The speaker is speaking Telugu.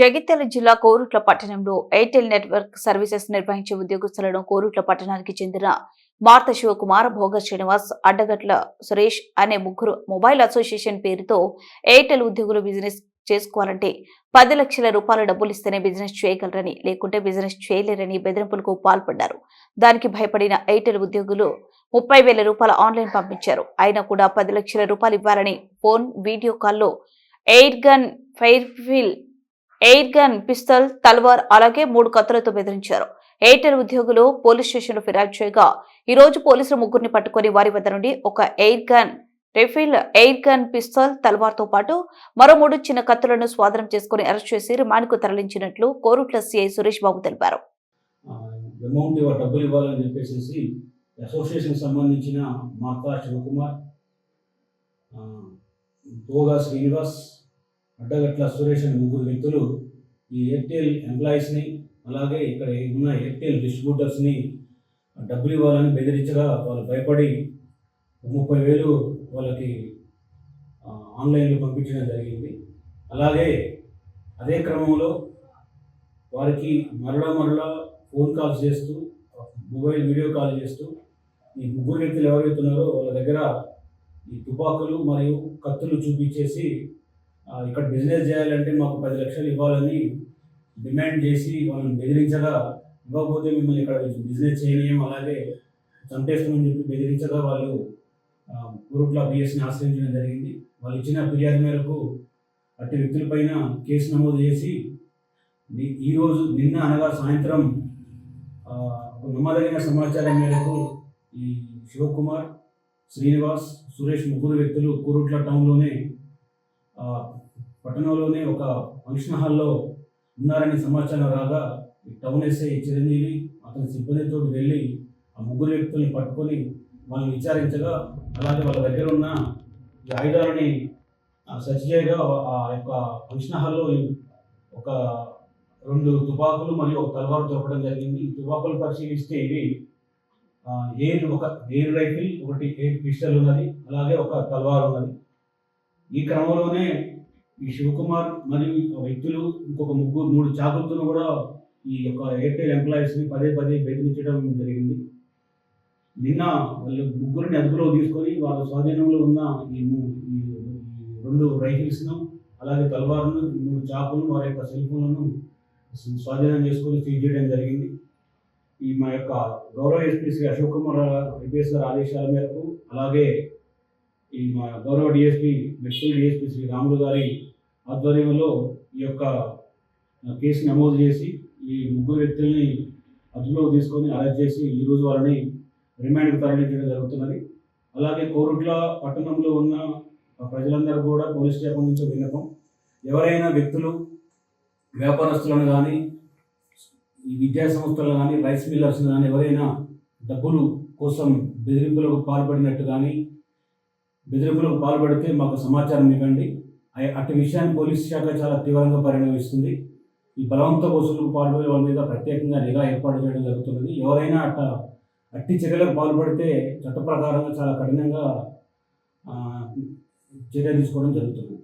జగిత్యాల జిల్లా కోరుట్ల పట్టణంలో ఎయిర్టెల్ నెట్వర్క్ సర్వీసెస్ నిర్వహించే ఉద్యోగస్తులను కోరుట్ల పట్టణానికి చెందిన మార్త శివకుమార్, భోగ శ్రీనివాస్, అడ్డగట్ల సురేష్ అనే ముగ్గురు మొబైల్ అసోసియేషన్ పేరుతో ఎయిర్టెల్ ఉద్యోగులు బిజినెస్ చేసుకోవాలంటే 10 లక్షల రూపాయల డబ్బులు ఇస్తేనే బిజినెస్ చేయగలరని, లేకుంటే బిజినెస్ చేయలేరని బెదిరింపులకు పాల్పడ్డారు. దానికి భయపడిన ఎయిర్టెల్ ఉద్యోగులు 30,000 రూపాయల ఆన్లైన్ పంపించారు. అయినా కూడా 10 లక్షల రూపాయలు ఇవ్వాలని ఫోన్, వీడియో కాల్లో ఎయిర్ గన్, ఎయిర్ గన్, పిస్తల్, తల్వార్ అలాగే 3 కత్తులతో బెదిరించారు. ఎయిర్టెల్ ఉద్యోగులు పోలీస్ స్టేషన్లో ఫిర్యాదు చేయగా ఈ రోజు పోలీసులు ముగ్గురిని పట్టుకుని వారి వద్ద నుండి ఒక ఎయిర్ గన్, ఎయిర్ గన్, పిస్తల్, తల్వార్తో పాటు మరో 3 చిన్న కత్తులను స్వాధీనం చేసుకుని అరెస్ట్ చేసి రిమాండ్కు తరలించినట్లు కోరుట్ల సిఐ సురేష్ బాబు తెలిపారు. డబ్బులు ఇవ్వాలని చెప్పేసి అసోసియేషన్ సంబంధించిన మార్తా శివకుమార్, భోగా శ్రీనివాస్, అడ్డగట్ల సురేష్ అనే ముగ్గురు వ్యక్తులు ఈ ఎయిర్టెల్ ఎంప్లాయీస్ని అలాగే ఇక్కడ ఉన్న ఎయిర్టెల్ డిస్ట్రిబ్యూటర్స్ని డబ్బులు ఇవ్వాలని బెదిరించగా వాళ్ళు భయపడి 30,000 వాళ్ళకి ఆన్లైన్లో పంపించడం జరిగింది. అలాగే అదే క్రమంలో వారికి మరలా ఫోన్ కాల్స్ చేస్తూ, మొబైల్ వీడియో కాల్ చేస్తూ ఈ ముగ్గురు వ్యక్తులు ఎవరైతే ఉన్నారో వాళ్ళ దగ్గర ఈ తుపాకులు మరియు కత్తులు చూపించేసి ఇక్కడ బిజినెస్ చేయాలంటే మాకు 10 లక్షలు ఇవ్వాలని డిమాండ్ చేసి వాళ్ళని బెదిరించగా, ఇవ్వకపోతే మిమ్మల్ని ఇక్కడ బిజినెస్ చేయనీయం, అలాగే చంపేస్తామని చెప్పి బెదిరించగా వాళ్ళు కోరుట్ల పిఎస్ని ఆశ్రయించడం జరిగింది. వాళ్ళు ఇచ్చిన ఫిర్యాదు మేరకు అట్టి వ్యక్తులపైన కేసు నమోదు చేసి నిన్న అనగా సాయంత్రం నమ్మదగిన సమాచారం మేరకు ఈ శివకుమార్, శ్రీనివాస్, సురేష్ ముగ్గురు వ్యక్తులు కోరుట్ల టౌన్లోనే పట్టణంలోనే ఒక ఫంక్షన్ హాల్లో ఉన్నారని సమాచారం రాగా టౌన్ ఎస్ఐ చిరంజీవి అతని సిబ్బందితో వెళ్ళి ఆ ముగ్గురు వ్యక్తుల్ని పట్టుకొని వాళ్ళని విచారించగా, అలాగే వాళ్ళ దగ్గర ఉన్న ఈ ఆయుధాలని సెర్చ్ చేయగా ఆ యొక్క ఫంక్షన్ హాల్లో ఒక 2 తుపాకులు మరియు ఒక తలవారు దొరకడం జరిగింది. ఈ తుపాకులు పరిశీలిస్తే ఇవి ఒక ఎయిర్ రైఫిల్, ఒకటి ఎయిర్ పిస్టల్ ఉన్నది, అలాగే ఒక తలవారు ఉన్నది. ఈ క్రమంలోనే ఈ శివకుమార్ మరియు వ్యక్తులు ఇంకొక 3 చాకులతో కూడా ఈ యొక్క ఎయిర్టెల్ ఎంప్లాయీస్ని పదే బెదిరించడం జరిగింది. నిన్న వాళ్ళు ముగ్గురిని అదుపులో తీసుకొని వాళ్ళ స్వాధీనంలో ఉన్న ఈ 2 రైఫిల్స్ను, అలాగే తలవారును, 3 చాకులను, వారి యొక్క సెల్ ఫోన్లను స్వాధీనం చేసుకొని సీజ్ చేయడం జరిగింది. ఈ మా యొక్క గౌరవ ఎస్పీ శ్రీ అశోక్ కుమార్ ఐపీఎస్ గారి ఆదేశాల మేరకు, అలాగే ఈ మా గౌరవ డిఎస్పీ మెట్పల్లి డిఎస్పీ శ్రీ రాములు గారి ఆధ్వర్యంలో ఈ యొక్క కేసు నమోదు చేసి ఈ ముగ్గురు వ్యక్తుల్ని అదుపులో తీసుకొని అరెస్ట్ చేసి ఈరోజు వాళ్ళని రిమాండ్కి తరలించడం జరుగుతున్నది. అలాగే కోరుట్ల పట్టణంలో ఉన్న ప్రజలందరూ కూడా పోలీస్ స్టేషన్ నుంచి విన్నపం, ఎవరైనా వ్యక్తులు వ్యాపారస్తులను కానీ, ఈ విద్యా సంస్థలను కానీ, రైస్ మిల్లర్స్ని కానీ ఎవరైనా డబ్బులు కోసం బెదిరింపులకు పాల్పడినట్టు కానీ, బెదిరింపులకు పాల్పడితే మాకు సమాచారం ఇవ్వండి. అట్టి విషయాన్ని పోలీస్ శాఖ చాలా తీవ్రంగా పరిగణిస్తుంది. ఈ బలవంత వసూలుకు పాల్పడే వాళ్ళ మీద ప్రత్యేకంగా నిఘా ఏర్పాటు చేయడం జరుగుతున్నది. ఎవరైనా అట్టి చర్యలకు పాల్పడితే చట్ట ప్రకారంగా చాలా కఠినంగా చర్య తీసుకోవడం జరుగుతుంది.